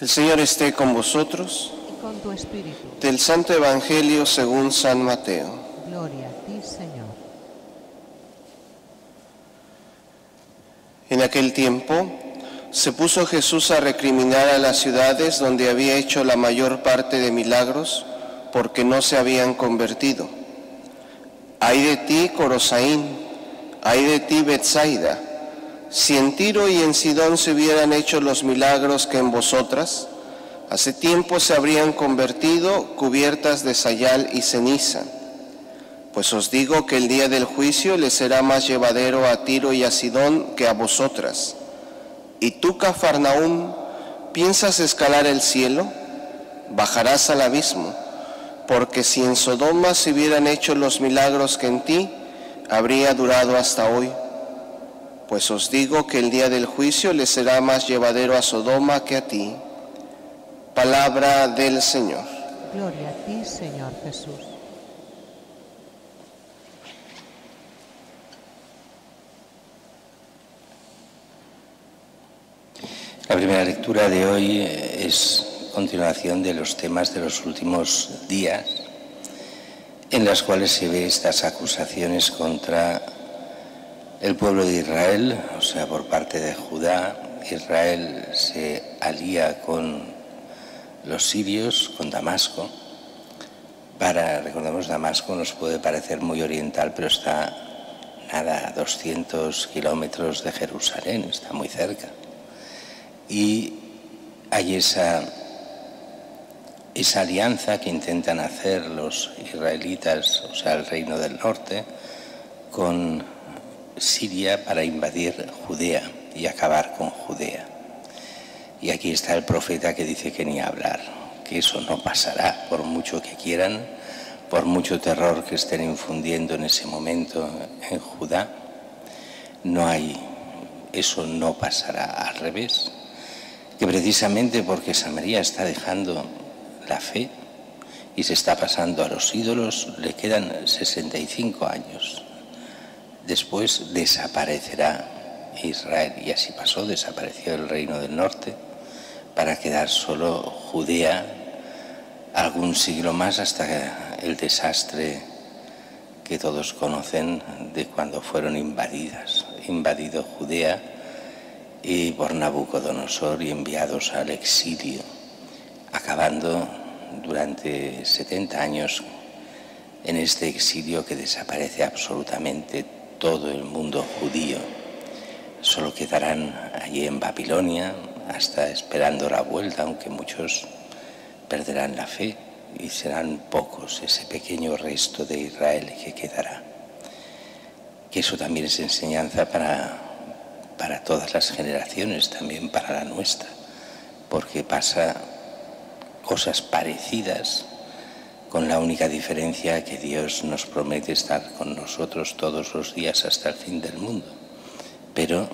El Señor esté con vosotros. Y con tu espíritu. Del Santo Evangelio según San Mateo. Gloria a ti, Señor. En aquel tiempo se puso Jesús a recriminar a las ciudades donde había hecho la mayor parte de milagros, porque no se habían convertido. ¡Ay de ti, Corosaín! ¡Ay de ti, Betsaida! Si en Tiro y en Sidón se hubieran hecho los milagros que en vosotras, hace tiempo se habrían convertido cubiertas de sayal y ceniza. Pues os digo que el día del juicio les será más llevadero a Tiro y a Sidón que a vosotras. ¿Y tú, Cafarnaúm, piensas escalar el cielo? Bajarás al abismo, porque si en Sodoma se hubieran hecho los milagros que en ti, habría durado hasta hoy. Pues os digo que el día del juicio les será más llevadero a Sodoma que a ti. Palabra del Señor. Gloria a ti, Señor Jesús. La primera lectura de hoy es continuación de los temas de los últimos días, en las cuales se ve estas acusaciones contra el pueblo de Israel, o sea, por parte de Judá. Israel se alía con los sirios, con Damasco. Recordemos, Damasco nos puede parecer muy oriental, pero está nada, a 200 kilómetros de Jerusalén, está muy cerca. Y hay esa alianza que intentan hacer los israelitas, o sea, el reino del norte, con Siria para invadir Judea y acabar con Judea. Y aquí está el profeta que dice que ni hablar, que eso no pasará por mucho que quieran, por mucho terror que estén infundiendo en ese momento en Judá. Eso no pasará, al revés. Que precisamente porque Samaria está dejando la fe y se está pasando a los ídolos, le quedan 65 años. Después desaparecerá Israel, y así pasó, desapareció el reino del norte para quedar solo Judea algún siglo más, hasta el desastre que todos conocen de cuando fueron invadido Judea y por Nabucodonosor y enviados al exilio, acabando durante 70 años en este exilio que desaparece absolutamente todo el mundo judío. Solo quedarán allí en Babilonia, hasta esperando la vuelta, aunque muchos perderán la fe y serán pocos ese pequeño resto de Israel que quedará. Que eso también es enseñanza para todas las generaciones, también para la nuestra, porque pasa cosas parecidas, con la única diferencia que Dios nos promete estar con nosotros todos los días hasta el fin del mundo. Pero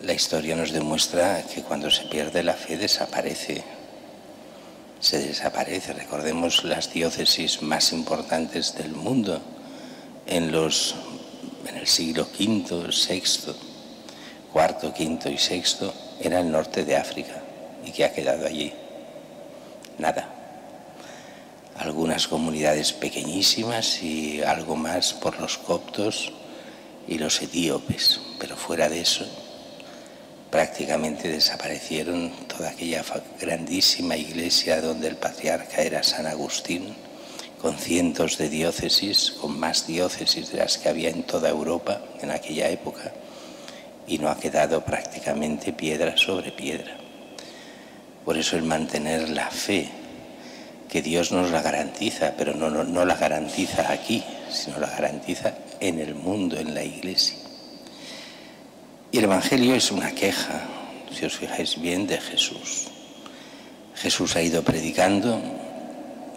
la historia nos demuestra que cuando se pierde la fe se desaparece. Recordemos las diócesis más importantes del mundo en el siglo V, VI, IV, V y VI, era el norte de África. ¿Y qué ha quedado allí? Nada. Algunas comunidades pequeñísimas y algo más por los coptos y los etíopes, pero fuera de eso prácticamente desaparecieron. Toda aquella grandísima iglesia donde el patriarca era San Agustín, con cientos de diócesis, con más diócesis de las que había en toda Europa en aquella época, y no ha quedado prácticamente piedra sobre piedra. Por eso el mantener la fe, que Dios nos la garantiza, pero no la garantiza aquí, sino la garantiza en el mundo, en la iglesia. Y el Evangelio es una queja, si os fijáis bien, de Jesús. Jesús ha ido predicando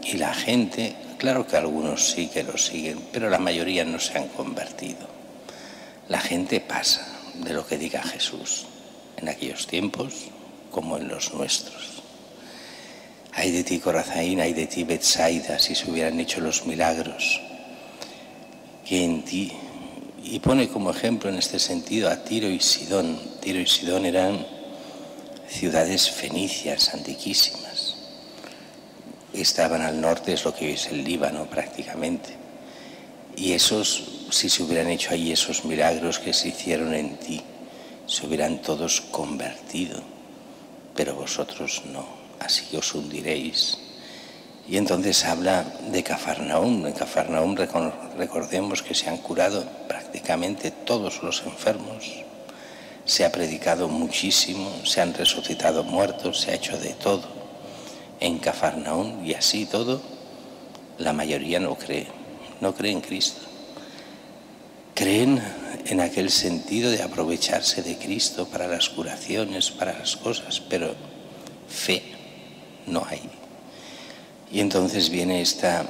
y la gente, claro que algunos sí que lo siguen, pero la mayoría no se han convertido. La gente pasa de lo que diga Jesús en aquellos tiempos como en los nuestros. Ay de ti, Corazaín, ay de ti, Betsaida, si se hubieran hecho los milagros que en ti. Y pone como ejemplo en este sentido a Tiro y Sidón. Tiro y Sidón eran ciudades fenicias antiquísimas. Estaban al norte, es lo que hoy es el Líbano prácticamente. Y esos, si se hubieran hecho ahí esos milagros que se hicieron en ti, se hubieran todos convertido, pero vosotros no, así que os hundiréis. Y entonces habla de Cafarnaúm. En Cafarnaúm recordemos que se han curado prácticamente todos los enfermos, se ha predicado muchísimo, se han resucitado muertos, se ha hecho de todo en Cafarnaúm, y así todo, la mayoría no cree en Cristo. Creen en aquel sentido de aprovecharse de Cristo para las curaciones, para las cosas, pero fe no hay. Y entonces viene esta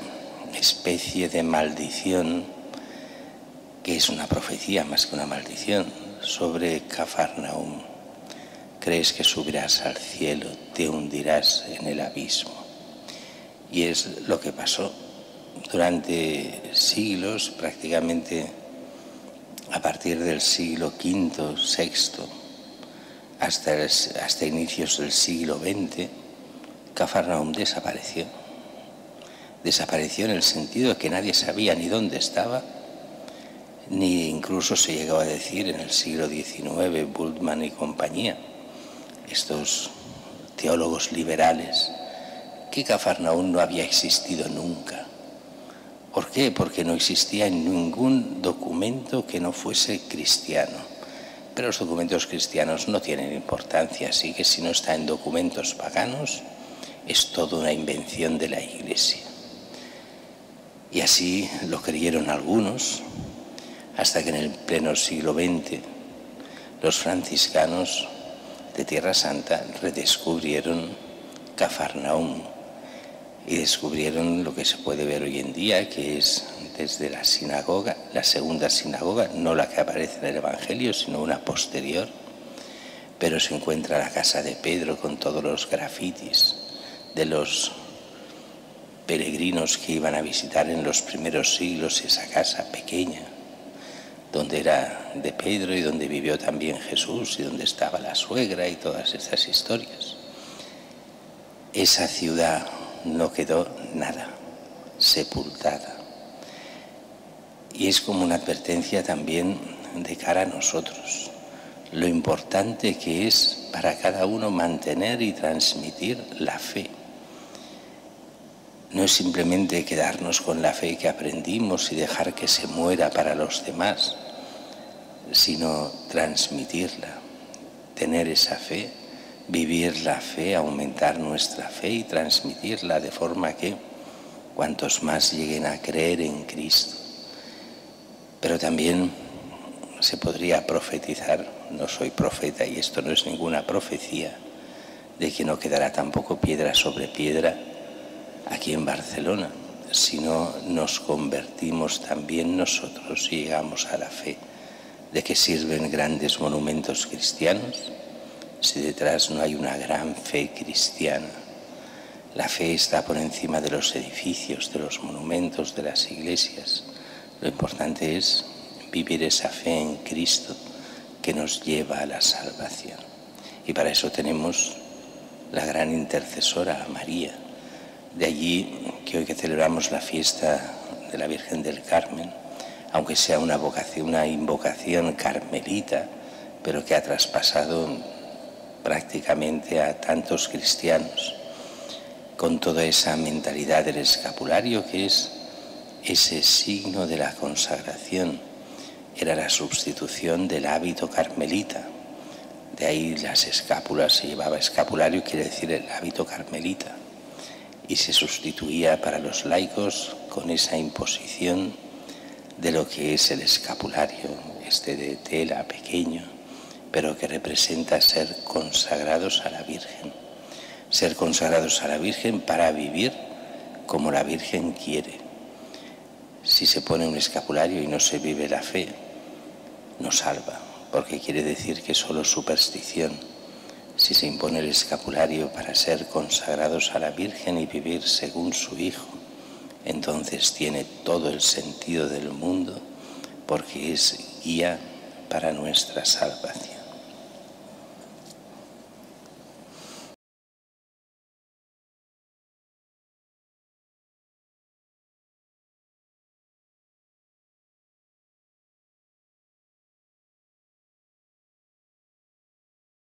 especie de maldición, que es una profecía más que una maldición, sobre Cafarnaúm. Crees que subirás al cielo, te hundirás en el abismo. Y es lo que pasó durante siglos, prácticamente a partir del siglo V, VI, hasta inicios del siglo XX, Cafarnaúm desapareció. Desapareció en el sentido de que nadie sabía ni dónde estaba, ni incluso se llegó a decir en el siglo XIX, Bultmann y compañía, estos teólogos liberales, que Cafarnaúm no había existido nunca. ¿Por qué? Porque no existía ningún documento que no fuese cristiano. Pero los documentos cristianos no tienen importancia, así que si no está en documentos paganos, es toda una invención de la Iglesia. Y así lo creyeron algunos, hasta que en el pleno siglo XX los franciscanos de Tierra Santa redescubrieron Cafarnaúm y descubrieron lo que se puede ver hoy en día, que es desde la sinagoga, la segunda sinagoga, no la que aparece en el Evangelio, sino una posterior, pero se encuentra la casa de Pedro con todos los grafitis de los peregrinos que iban a visitar en los primeros siglos esa casa pequeña, donde era de Pedro y donde vivió también Jesús y donde estaba la suegra y todas estas historias. Esa ciudad no quedó nada, sepultada. Y es como una advertencia también de cara a nosotros, lo importante que es para cada uno mantener y transmitir la fe. No es simplemente quedarnos con la fe que aprendimos y dejar que se muera para los demás, sino transmitirla, tener esa fe, vivir la fe, aumentar nuestra fe y transmitirla de forma que cuantos más lleguen a creer en Cristo. Pero también se podría profetizar, no soy profeta y esto no es ninguna profecía, de que no quedará tampoco piedra sobre piedra aquí en Barcelona, sino nos convertimos también nosotros y llegamos a la fe. ¿De qué sirven grandes monumentos cristianos si detrás no hay una gran fe cristiana? La fe está por encima de los edificios, de los monumentos, de las iglesias. Lo importante es vivir esa fe en Cristo que nos lleva a la salvación. Y para eso tenemos la gran intercesora, a María. De allí que hoy que celebramos la fiesta de la Virgen del Carmen, aunque sea una invocación carmelita, pero que ha traspasado prácticamente a tantos cristianos, con toda esa mentalidad del escapulario que es ese signo de la consagración. Era la sustitución del hábito carmelita. De ahí las escápulas, se llevaba escapulario, quiere decir el hábito carmelita. Y se sustituía para los laicos con esa imposición de lo que es el escapulario, de tela pequeño, pero que representa ser consagrados a la Virgen. Ser consagrados a la Virgen para vivir como la Virgen quiere. Si se pone un escapulario y no se vive la fe, no salva, porque quiere decir que solo es superstición. Si se impone el escapulario para ser consagrados a la Virgen y vivir según su Hijo, entonces tiene todo el sentido del mundo, porque es guía para nuestra salvación.